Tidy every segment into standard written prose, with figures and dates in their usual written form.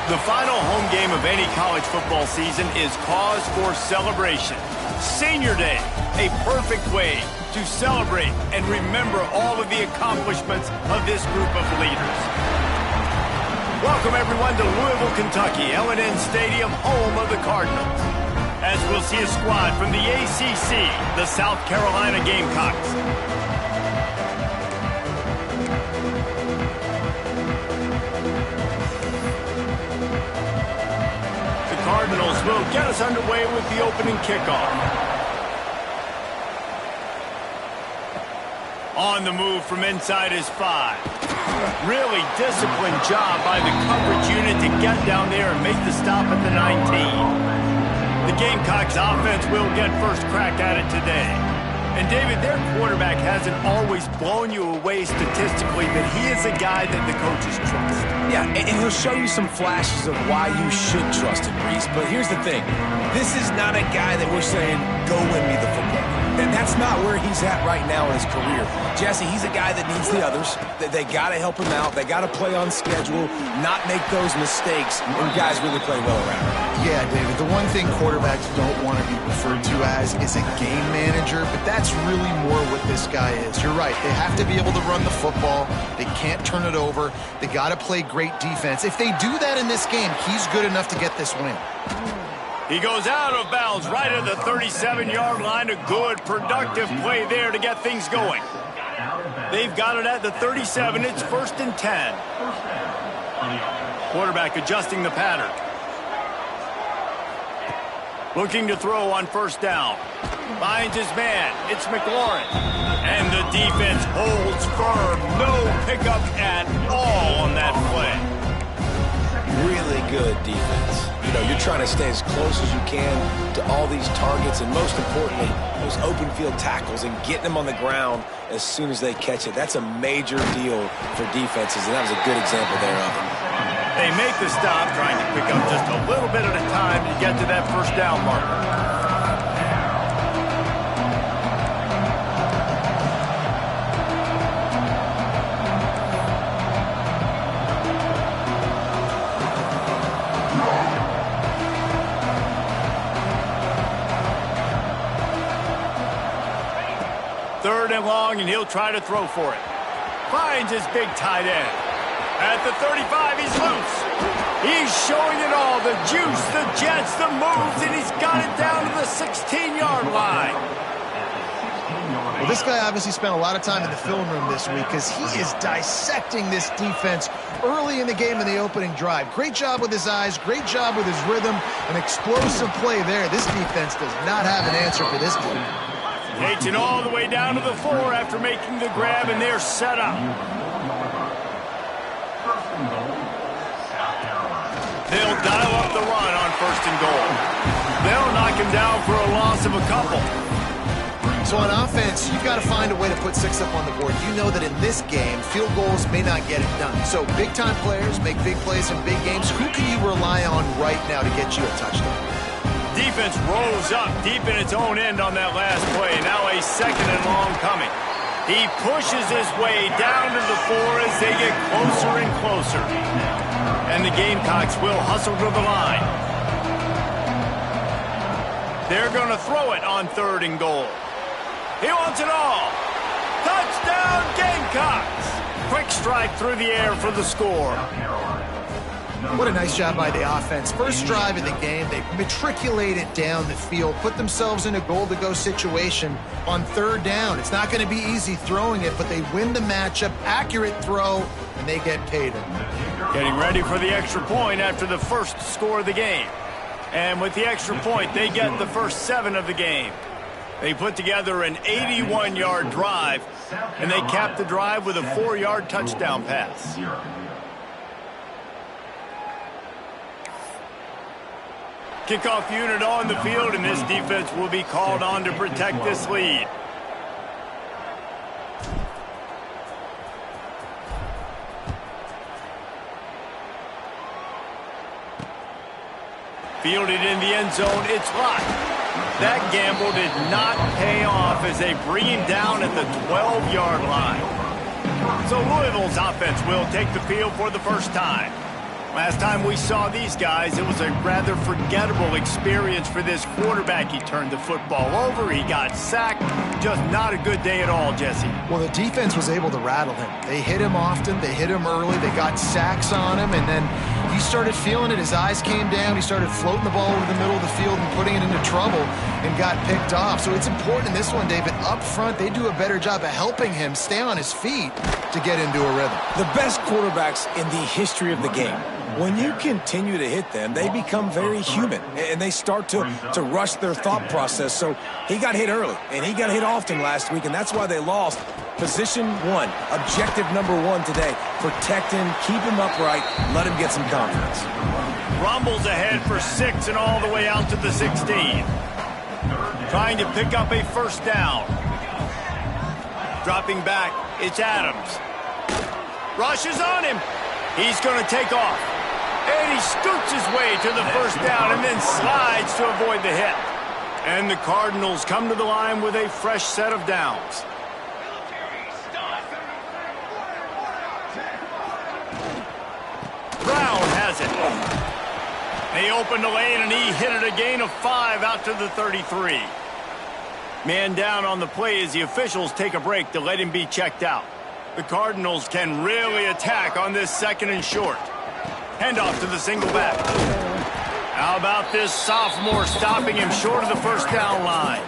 The final home game of any college football season is cause for celebration. Senior Day, a perfect way to celebrate and remember all of the accomplishments of this group of leaders. Welcome, everyone, to Louisville, Kentucky, L&N Stadium, home of the Cardinals. As we'll see a squad from the ACC, the South Carolina Gamecocks. Cardinals will get us underway with the opening kickoff. On the move from inside his 5. Really disciplined job by the coverage unit to get down there and make the stop at the 19. The Gamecocks offense will get first crack at it today. And David, their quarterback hasn't always blown you away statistically, but he is a guy that the coaches trust. Yeah, and he'll show you some flashes of why you should trust him, Reese. But here's the thing. This is not a guy that we're saying, go win me the football. And that's not where he's at right now in his career. Jesse, he's a guy that needs the others. They got to help him out. They got to play on schedule, not make those mistakes, and guys really play well around him. Yeah, David, the one thing quarterbacks don't want to be referred to as is a game manager, but that's really more what this guy is. You're right. They have to be able to run the football. They can't turn it over. They got to play great defense. If they do that in this game, he's good enough to get this win. He goes out of bounds right at the 37-yard line. A good, productive play there to get things going. They've got it at the 37. It's 1st and 10. Quarterback adjusting the pattern. Looking to throw on 1st down. Finds his man. It's McLaurin. And the defense holds firm. No pickup at all on that play. Really good defense. You know, you're trying to stay as close as you can to all these targets, and most importantly, those open field tackles and getting them on the ground as soon as they catch it. That's a major deal for defenses, and that was a good example thereof. They make the stop, trying to pick up just a little bit at a time to get to that 1st down marker. Third and long, and he'll try to throw for it. Finds his big tight end. At the 35, he's loose. He's showing it all, the juice, the jets, the moves, and he's got it down to the 16-yard line. Well, this guy obviously spent a lot of time in the film room this week because he is dissecting this defense early in the game in the opening drive. Great job with his eyes, great job with his rhythm, an explosive play there. This defense does not have an answer for this team. Takes it all the way down to the 4 after making the grab, and they're set up. They'll dial up the run on 1st and goal. They'll knock him down for a loss of a couple. So on offense, you've got to find a way to put 6 up on the board. You know that in this game, field goals may not get it done. So big-time players make big plays in big games. Who can you rely on right now to get you a touchdown? Defense rolls up deep in its own end on that last play. Now a 2nd and long coming. He pushes his way down to the 4 as they get closer and closer. And the Gamecocks will hustle to the line. They're going to throw it on 3rd and goal. He wants it all. Touchdown, Gamecocks! Quick strike through the air for the score. What a nice job by the offense. First drive of the game, they matriculated down the field, put themselves in a goal-to-go situation on 3rd down. It's not going to be easy throwing it, but they win the matchup, accurate throw, and they get paid. Getting ready for the extra point after the first score of the game. And with the extra point, they get the first 7 of the game. They put together an 81-yard drive, and they cap the drive with a 4-yard touchdown pass. Kickoff unit on the field, and this defense will be called on to protect this lead. Fielded in the end zone, it's locked. That gamble did not pay off as they bring him down at the 12-yard line. So Louisville's offense will take the field for the first time. Last time we saw these guys, it was a rather forgettable experience for this quarterback. He turned the football over, he got sacked. Just not a good day at all, Jesse. Well, the defense was able to rattle him. They hit him often, they hit him early, they got sacks on him, and then he started feeling it. His eyes came down, he started floating the ball over the middle of the field and putting it into trouble and got picked off. So it's important in this one, David, up front, they do a better job of helping him stay on his feet to get into a rhythm. The best quarterbacks in the history of the game, when you continue to hit them, they become very human, and they start to rush their thought process. So he got hit early, and he got hit often last week, and that's why they lost. Position one, objective number one today, protect him, keep him upright, let him get some confidence. Rumbles ahead for 6 and all the way out to the 16. Trying to pick up a first down. Dropping back, it's Adams. Rushes on him. He's going to take off. And he scoots his way to the first down and then slides to avoid the hit. And the Cardinals come to the line with a fresh set of downs. Brown has it. They opened the lane and he hit it a gain of 5 out to the 33. Man down on the play as the officials take a break to let him be checked out. The Cardinals can really attack on this 2nd and short. Handoff to the single back. How about this sophomore stopping him short of the first down line?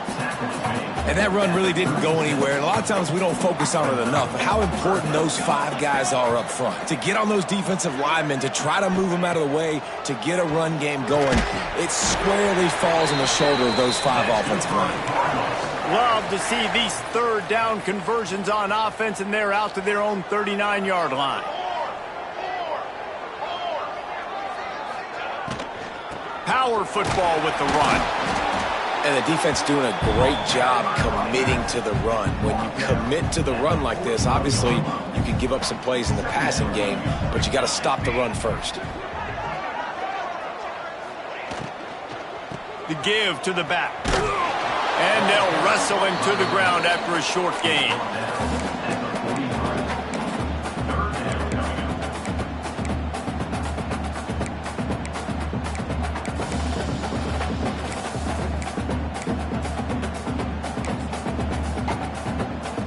And that run really didn't go anywhere. And a lot of times we don't focus on it enough. But how important those 5 guys are up front. To get on those defensive linemen, to try to move them out of the way, to get a run game going, it squarely falls on the shoulder of those 5 offensive linemen. Love to see these 3rd down conversions on offense, and they're out to their own 39-yard line. Power football with the run. And the defense doing a great job committing to the run. When you commit to the run like this, obviously you can give up some plays in the passing game, but you got to stop the run first. The give to the back. And they'll wrestle him to the ground after a short gain.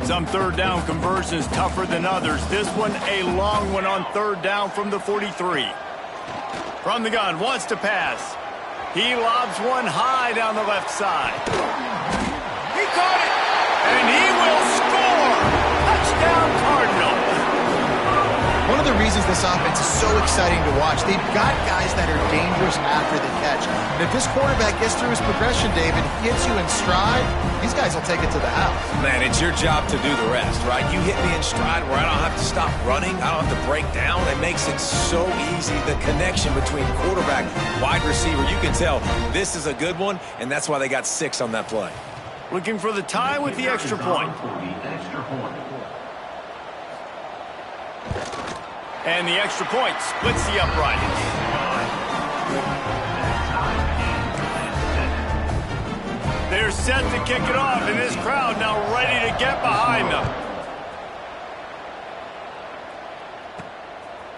Some 3rd down conversions tougher than others. This one a long one on 3rd down from the 43. From the gun, wants to pass. He lobs one high down the left side. He caught it, and he will score. Touchdown, Cardinals. One of the reasons this offense is so exciting to watch, they've got guys that are dangerous after the catch. And if this quarterback gets through his progression, David, hits you in stride, these guys will take it to the house. Man, it's your job to do the rest, right? You hit me in stride where I don't have to stop running. I don't have to break down. It makes it so easy. The connection between quarterback, wide receiver, you can tell this is a good one, and that's why they got 6 on that play. Looking for the tie with the extra point. And the extra point splits the uprights. They're set to kick it off, and this crowd now ready to get behind them.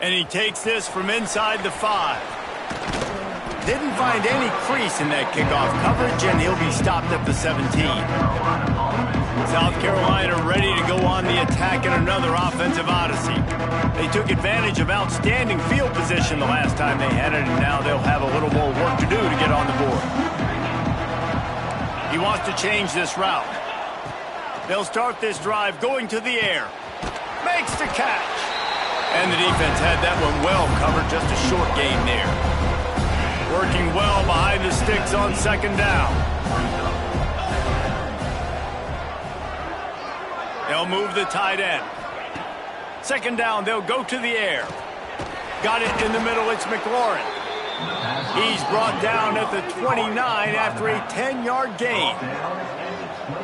And he takes this from inside the 5. Didn't find any crease in that kickoff coverage, and he'll be stopped at the 17. South Carolina ready to go on the attack in another offensive odyssey. They took advantage of outstanding field position the last time they had it, and now they'll have a little more work to do to get on the board. He wants to change this route. They'll start this drive going to the air. Makes the catch. And the defense had that one well covered, just a short gain there. Working well behind the sticks on 2nd down. They'll move the tight end. 2nd down, they'll go to the air. Got it in the middle, it's McLaurin. He's brought down at the 29 after a 10-yard gain.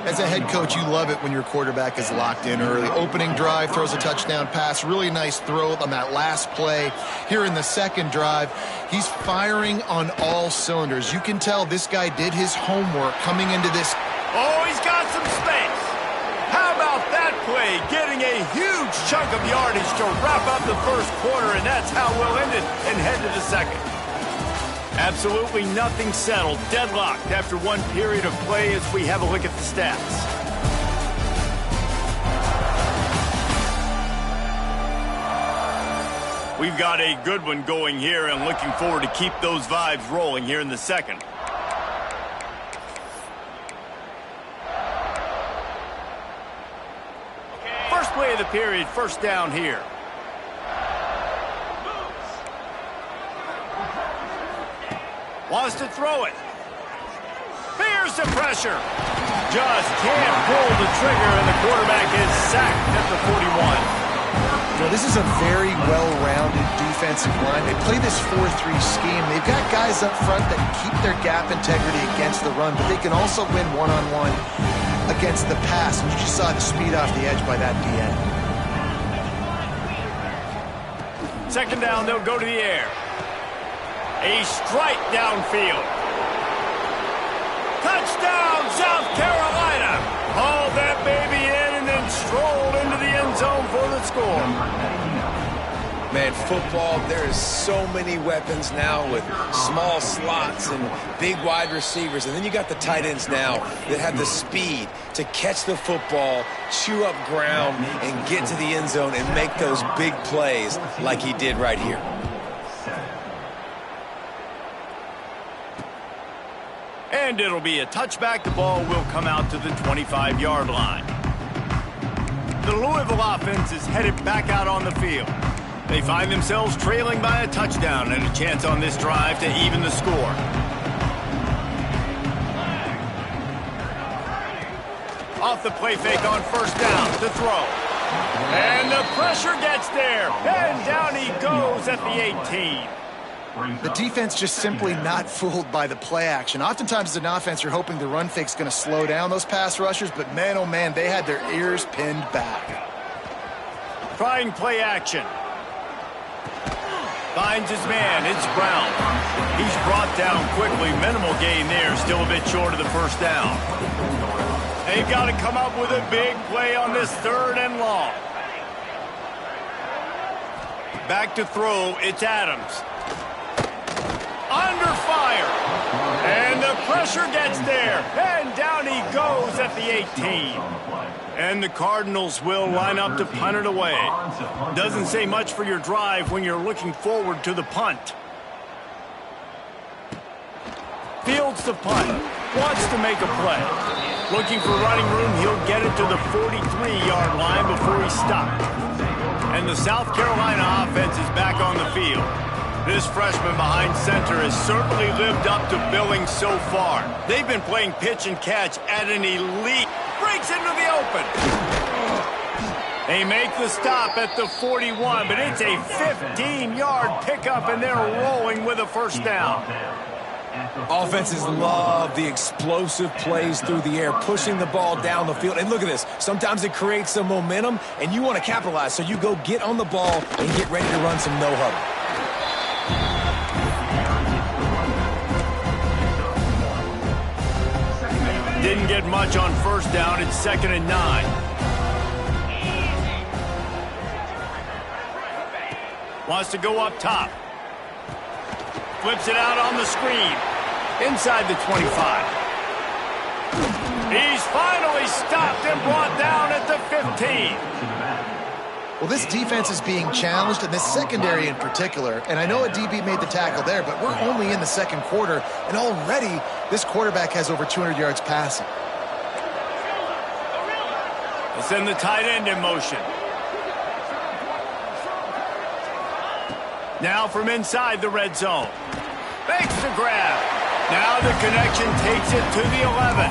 As a head coach, you love it when your quarterback is locked in early. Opening drive, throws a touchdown pass. Really nice throw on that last play. Here in the 2nd drive, he's firing on all cylinders. You can tell this guy did his homework coming into this. Oh, he's got some space. How about off that play, getting a huge chunk of yardage to wrap up the first quarter, and that's how we'll end it and head to the second. Absolutely nothing settled, deadlocked after one period of play as we have a look at the stats. We've got a good one going here and looking forward to keep those vibes rolling here in the second. First play of the period, first down here. Wants to throw it. Fears the pressure. Just can't pull the trigger, and the quarterback is sacked at the 41. You know, this is a very well-rounded defensive line. They play this 4-3 scheme. They've got guys up front that keep their gap integrity against the run, but they can also win one-on-one against the pass. And you just saw the speed off the edge by that DN. Second down, they'll go to the air. A strike downfield. Touchdown, South Carolina. Hauled that baby in and then strolled into the end zone for the score. Man, football, there is so many weapons now with small slots and big wide receivers. And then you got the tight ends now that have the speed to catch the football, chew up ground, and get to the end zone and make those big plays like he did right here. And it'll be a touchback. The ball will come out to the 25-yard line. The Louisville offense is headed back out on the field. They find themselves trailing by a touchdown and a chance on this drive to even the score. Off the play fake on first down to throw. And the pressure gets there. And down he goes at the 18. The defense just simply not fooled by the play action. Oftentimes as an offense, you're hoping the run fake's going to slow down those pass rushers, but man, oh man, they had their ears pinned back. Trying play action. Finds his man. It's Brown. He's brought down quickly. Minimal gain there. Still a bit short of the first down. They've got to come up with a big play on this third and long. Back to throw. It's Adams. Under fire. And the pressure gets there. And down he goes at the 18. And the Cardinals will line up to punt it away. Doesn't say much for your drive when you're looking forward to the punt. Fields the punt. Wants to make a play. Looking for running room. He'll get it to the 43-yard line before he's stopped. And the South Carolina offense is back on the field. This freshman behind center has certainly lived up to billing so far. They've been playing pitch and catch at an elite. Breaks into the open. They make the stop at the 41, but it's a 15-yard pickup, and they're rolling with a first down. Offenses love the explosive plays through the air, pushing the ball down the field. And look at this. Sometimes it creates some momentum, and you want to capitalize. So you go get on the ball and get ready to run some no-huddle. Didn't get much on first down. It's 2nd and 9. Wants to go up top. Flips it out on the screen. Inside the 25. He's finally stopped and brought down at the 15. Well, this defense is being challenged, and this secondary in particular. And I know a DB made the tackle there, but we're only in the second quarter, and already this quarterback has over 200 yards passing. They send the tight end in motion. Now from inside the red zone. Makes the grab. Now the connection takes it to the 11.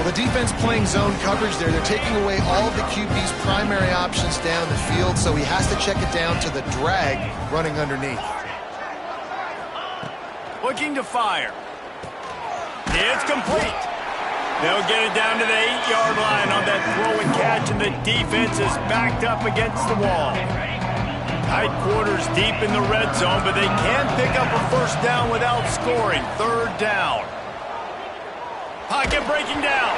Well, the defense playing zone coverage there. They're taking away all of the QB's primary options down the field, so he has to check it down to the drag running underneath. Looking to fire. It's complete. They'll get it down to the 8-yard line on that throw and catch, and the defense is backed up against the wall. Tight quarters deep in the red zone, but they can pick up a first down without scoring. Third down. Pocket breaking down.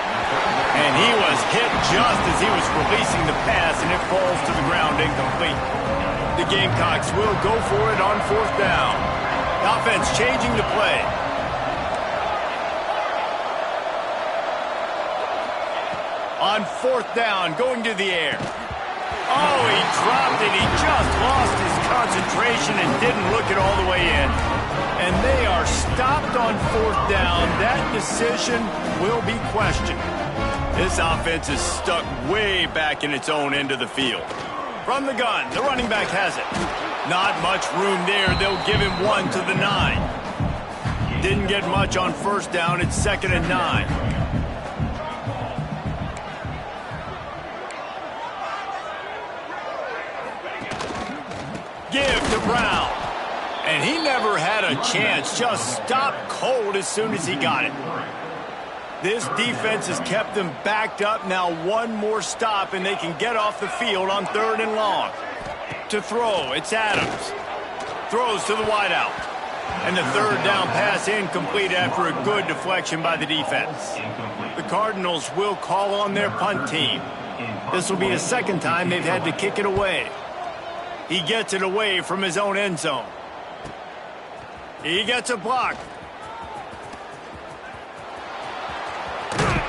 And he was hit just as he was releasing the pass, and it falls to the ground incomplete. The Gamecocks will go for it on 4th down. Offense changing the play. On 4th down, going to the air. Oh, he dropped it. He just lost his concentration and didn't look it all the way in. And they are stopped on 4th down. That decision will be questioned. This offense is stuck way back in its own end of the field. From the gun, the running back has it. Not much room there. They'll give him 1 to the 9. Didn't get much on 1st down. It's 2nd and 9. Give to Brown. And he never had a chance. Just stopped cold as soon as he got it. This defense has kept them backed up. Now 1 more stop, and they can get off the field on 3rd and long. To throw, it's Adams. Throws to the wideout. And the 3rd down pass incomplete after a good deflection by the defense. The Cardinals will call on their punt team. This will be the 2nd time they've had to kick it away. He gets it away from his own end zone. He gets a block.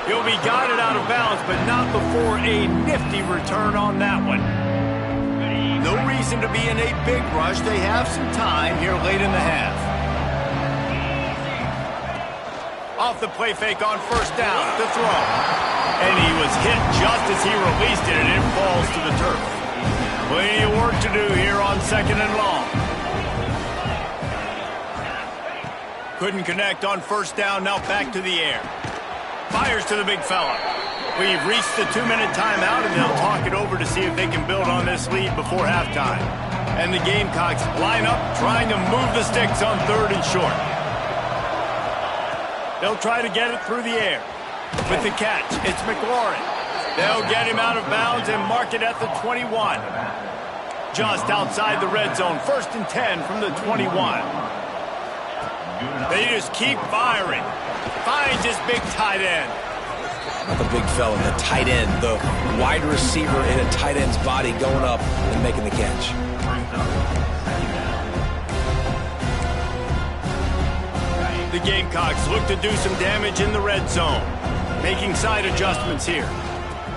He'll be guided out of bounds, but not before a nifty return on that one. No reason to be in a big rush. They have some time here late in the half. Off the play fake on 1st down to throw. And he was hit just as he released it, and it falls to the turf. Plenty of work to do here on 2nd and long. Couldn't connect on 1st down, now back to the air. Fires to the big fella. We've reached the 2-minute timeout, and they'll talk it over to see if they can build on this lead before halftime. And the Gamecocks line up, trying to move the sticks on 3rd and short. They'll try to get it through the air. With the catch, it's McLaurin. They'll get him out of bounds and mark it at the 21. Just outside the red zone, 1st and 10 from the 21. They just keep firing. Finds his big tight end. Not the big fella, the tight end, the wide receiver in a tight end's body going up and making the catch. The Gamecocks look to do some damage in the red zone. Making side adjustments here.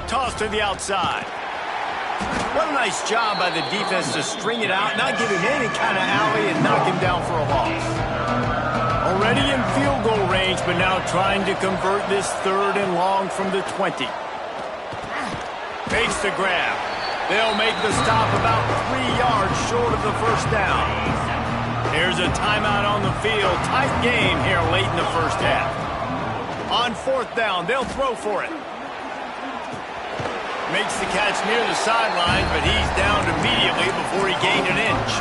Toss to the outside. What a nice job by the defense to string it out, not give him any kind of alley, and knock him down for a loss. Already in field goal range, but now trying to convert this 3rd and long from the 20. Fakes the grab. They'll make the stop about 3 yards short of the 1st down. Here's a timeout on the field. Tight game here late in the 1st half. On 4th down, they'll throw for it. Makes the catch near the sideline, but he's down immediately before he gained an inch.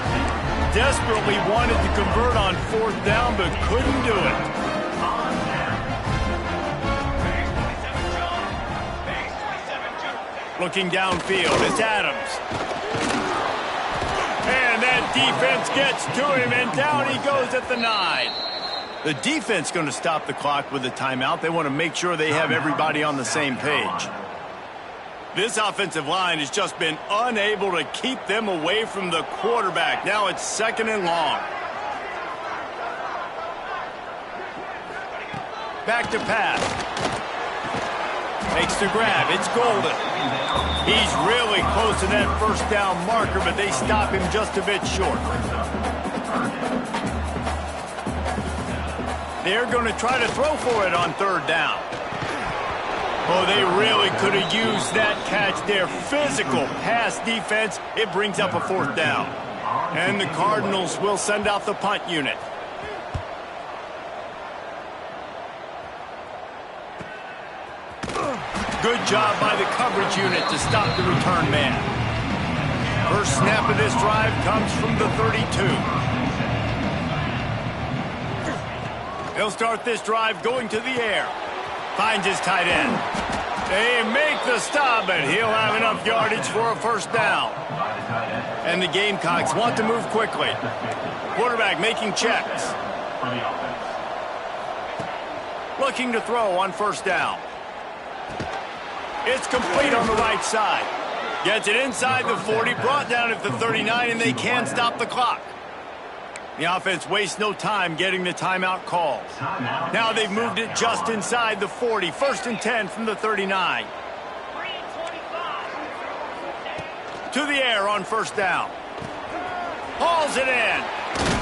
Desperately wanted to convert on 4th down, but couldn't do it. Looking downfield, it's Adams. And that defense gets to him, and down he goes at the 9. The defense going to stop the clock with a timeout. They want to make sure they have everybody on the same page. This offensive line has just been unable to keep them away from the quarterback. Now it's 2nd and long. Back to pass. Makes the grab. It's Golden. He's really close to that 1st down marker, but they stop him just a bit short. They're going to try to throw for it on 3rd down. Oh, they really could have used that catch there. Physical pass defense. It brings up a 4th down. And the Cardinals will send out the punt unit. Good job by the coverage unit to stop the return man. First snap of this drive comes from the 32. They'll start this drive going to the air. Finds his tight end. They make the stop, but he'll have enough yardage for a 1st down. And the Gamecocks want to move quickly. Quarterback making checks. Looking to throw on first down. It's complete on the right side. Gets it inside the 40, brought down at the 39, and they can't stop the clock. The offense wastes no time getting the timeout called. Now they've moved it just inside the 40. 1st and 10 from the 39. To the air on first down. Hauls it in.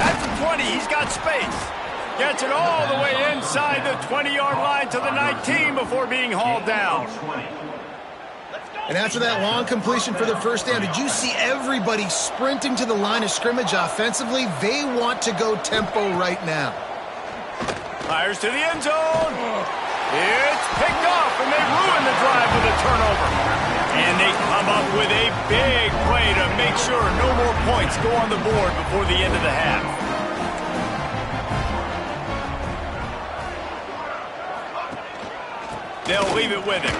At the 20, he's got space. Gets it all the way inside the 20-yard line to the 19 before being hauled down. And after that long completion for the first down, did you see everybody sprinting to the line of scrimmage offensively? They want to go tempo right now. Fires to the end zone. It's picked off, and they ruin the drive with a turnover. And they come up with a big play to make sure no more points go on the board before the end of the half. They'll leave it with him.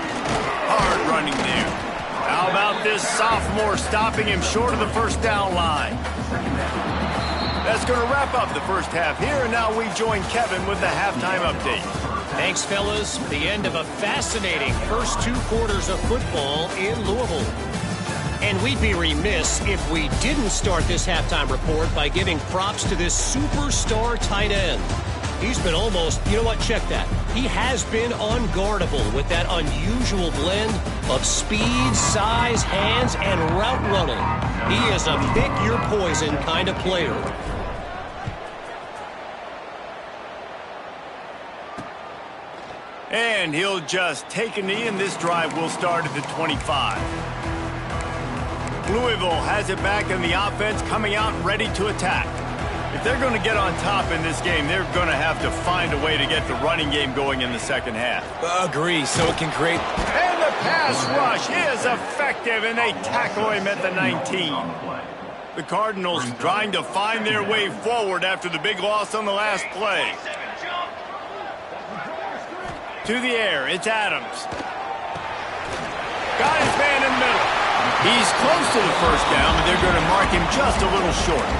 Hard running there. How about this sophomore stopping him short of the first down line? That's going to wrap up the first half here, and now we join Kevin with the halftime update. Thanks, fellas. The end of a fascinating first 2 quarters of football in Louisville. And we'd be remiss if we didn't start this halftime report by giving props to this superstar tight end. He's been almost, you know what, check that. He has been unguardable with that unusual blend of speed, size, hands, and route running. He is a pick-your-poison kind of player. And he'll just take a knee, and this drive will start at the 25. Louisville has it back, and the offense coming out ready to attack. If they're going to get on top in this game, they're going to have to find a way to get the running game going in the second half. Agree, so it can create... And the pass rush is effective, and they tackle him at the 19. The Cardinals trying to find their way forward after the big loss on the last play. To the air, it's Adams. Got his man in the middle. He's close to the first down, but they're going to mark him just a little short.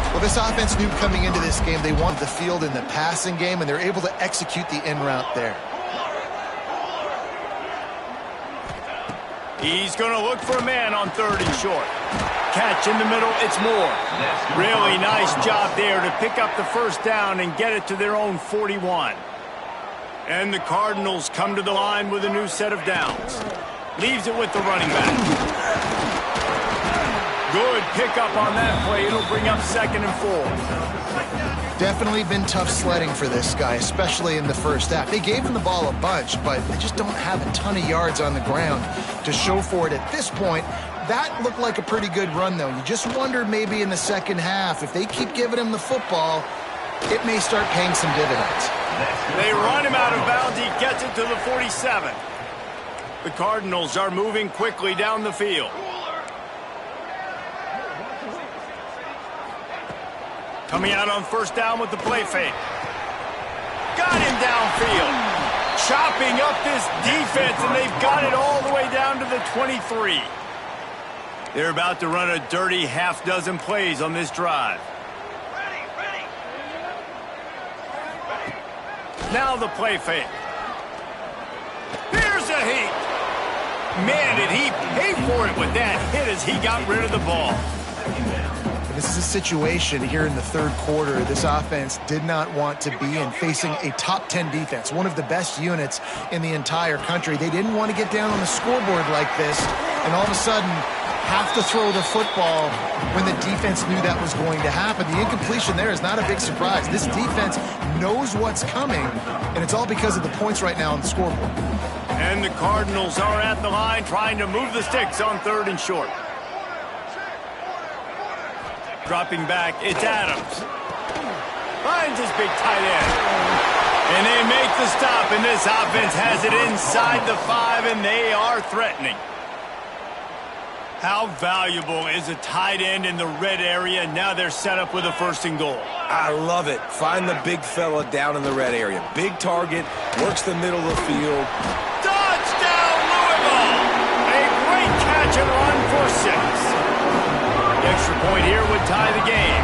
Well, this offense knew coming into this game they wanted the field in the passing game, and they're able to execute the in route there. He's going to look for a man on 3rd and short. Catch in the middle, it's Moore. Really nice job there to pick up the first down and get it to their own 41. And the Cardinals come to the line with a new set of downs. Leaves it with the running back. Good pickup on that play. It'll bring up 2nd and 4. Definitely been tough sledding for this guy, especially in the first half. They gave him the ball a bunch, but they just don't have a ton of yards on the ground to show for it at this point. That looked like a pretty good run, though. You just wonder maybe in the second half, if they keep giving him the football, it may start paying some dividends. They run him out of bounds. He gets it to the 47. The Cardinals are moving quickly down the field. Coming out on first down with the play fake. Got him downfield. Chopping up this defense, and they've got it all the way down to the 23. They're about to run a dirty half-dozen plays on this drive. Now the play fake. Here's a heat. Man, did he pay for it with that hit as he got rid of the ball. This is a situation here in the 3rd quarter this offense did not want to be in, facing a top 10 defense, one of the best units in the entire country. They didn't want to get down on the scoreboard like this and all of a sudden have to throw the football when the defense knew that was going to happen. The incompletion there is not a big surprise. This defense knows what's coming, and it's all because of the points right now on the scoreboard. And the Cardinals are at the line trying to move the sticks on 3rd and short. Dropping back, it's Adams. Finds his big tight end. And they make the stop, and this offense has it inside the 5, and they are threatening. How valuable is a tight end in the red area? Now they're set up with a 1st and goal. I love it. Find the big fella down in the red area. Big target, works the middle of the field. Touchdown, Louisville! A great catch and run for 6. The extra point here would tie the game.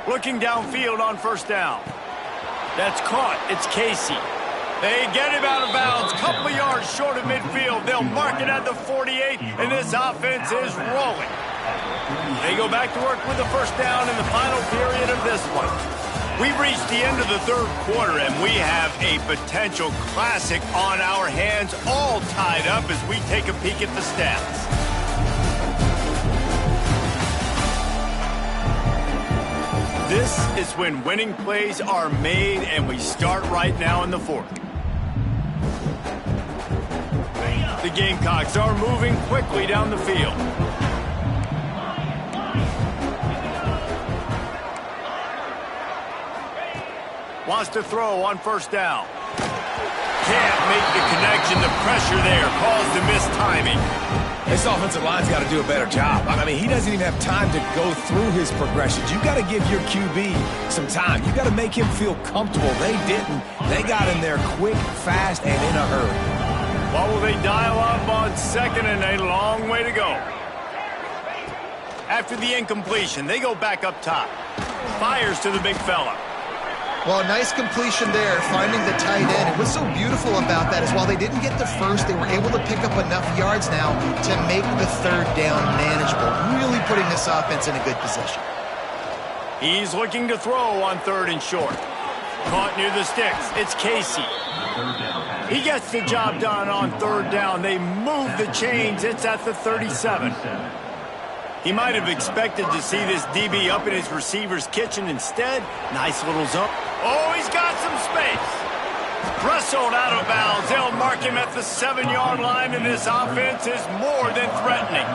Looking downfield on first down. That's caught. It's Casey. They get him out of bounds. Couple of yards short of midfield. They'll mark it at the 48, and this offense is rolling. They go back to work with the first down in the final period of this one. We've reached the end of the third quarter, and we have a potential classic on our hands, all tied up as we take a peek at the stats. This is when winning plays are made, and we start right now in the fourth. The Gamecocks are moving quickly down the field. Wants to throw on first down. Can't make the connection. The pressure there caused the missed timing. This offensive line's got to do a better job. I mean, he doesn't even have time to go through his progressions. You got to give your QB some time. You got to make him feel comfortable. They didn't. They got in there quick, fast, and in a hurry. What will they dial up on second and a long way to go? After the incompletion, they go back up top. Fires to the big fella. Well, nice completion there, finding the tight end. And what's so beautiful about that is while they didn't get the first, they were able to pick up enough yards now to make the third down manageable, really putting this offense in a good position. He's looking to throw on third and short. Caught near the sticks. It's Casey. He gets the job done on third down. They move the chains. It's at the 37. He might have expected to see this DB up in his receiver's kitchen. Instead, nice little zone. Oh, he's got some space. Wrestled out of bounds. They'll mark him at the 7-yard line, and this offense is more than threatening.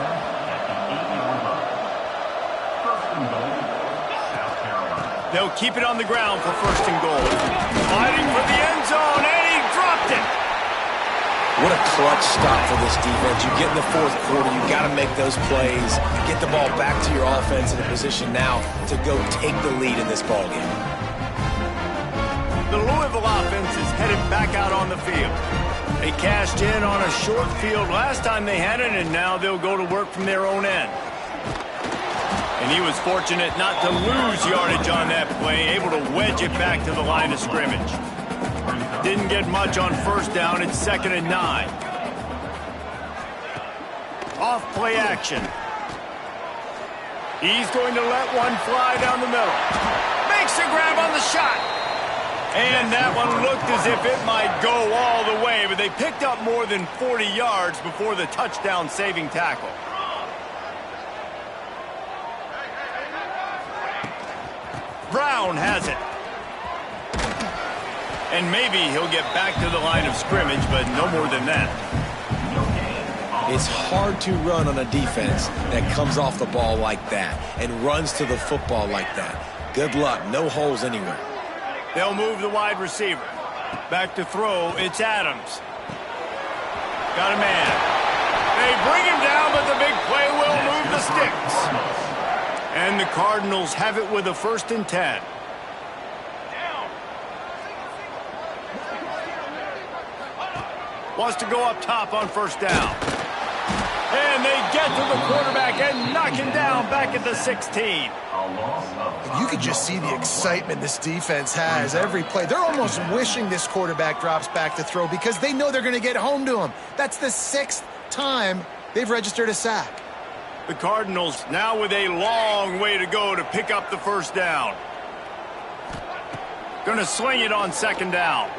They'll keep it on the ground for first and goal. Fighting for the end zone, and he dropped it. What a clutch stop for this defense. You get in the fourth quarter, you got to make those plays, get the ball back to your offense in a position now to go take the lead in this ballgame. The Louisville offense is headed back out on the field. They cashed in on a short field last time they had it, and now they'll go to work from their own end. And he was fortunate not to lose yardage on that play, able to wedge it back to the line of scrimmage. Didn't get much on first down. It's 2nd and 9. Off play action. He's going to let one fly down the middle. Makes a grab on the shot. And that one looked as if it might go all the way, but they picked up more than 40 yards before the touchdown-saving tackle. Brown has it. And maybe he'll get back to the line of scrimmage, but no more than that. It's hard to run on a defense that comes off the ball like that and runs to the football like that. Good luck. No holes anywhere. They'll move the wide receiver. Back to throw. It's Adams. Got a man. They bring him down, but the big play will move the sticks. And the Cardinals have it with a 1st and 10. Wants to go up top on first down. And they get to the quarterback and knock him down back at the 16. You could just see the excitement this defense has every play. They're almost wishing this quarterback drops back to throw because they know they're going to get home to him. That's the 6th time they've registered a sack. The Cardinals now with a long way to go to pick up the first down. Going to sling it on 2nd down.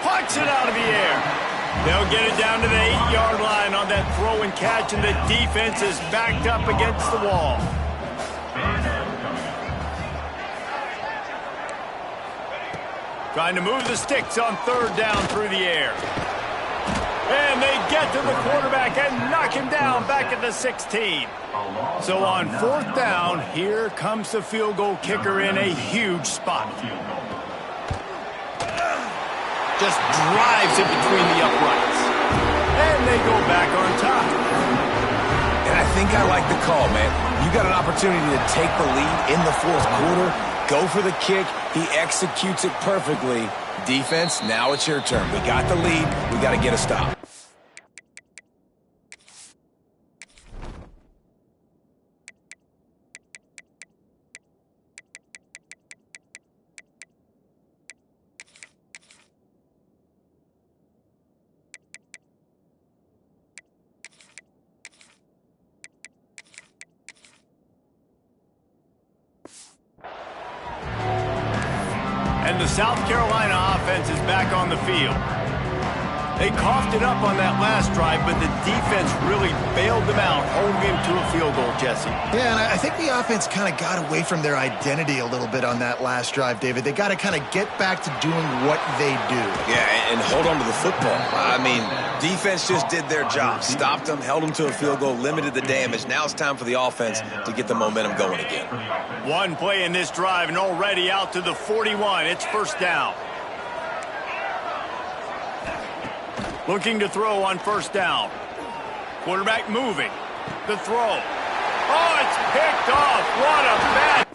Pucks it out of the air. They'll get it down to the 8-yard line on that throw and catch, and the defense is backed up against the wall. Trying to move the sticks on 3rd down through the air. And they get to the quarterback and knock him down back at the 16. So on 4th down, here comes the field goal kicker in a huge spot. Just drives it between the uprights. And they go back on top. And I think I like the call, man. You got an opportunity to take the lead in the 4th quarter. Go for the kick. He executes it perfectly. Defense, now it's your turn. We got the lead. We got to get a stop. And the South Carolina offense is back on the field. They coughed it up on that last drive, but the defense really bailed them out, holding him to a field goal, Jesse. Yeah, and I think the offense kind of got away from their identity a little bit on that last drive, David. They got to kind of get back to doing what they do. Yeah, and hold on to the football. I mean, defense just did their job. Stopped them, held them to a field goal, limited the damage. Now it's time for the offense to get the momentum going again. One play in this drive and already out to the 41. It's first down. Looking to throw on first down. Quarterback moving. The throw. Oh, it's picked off. What a bad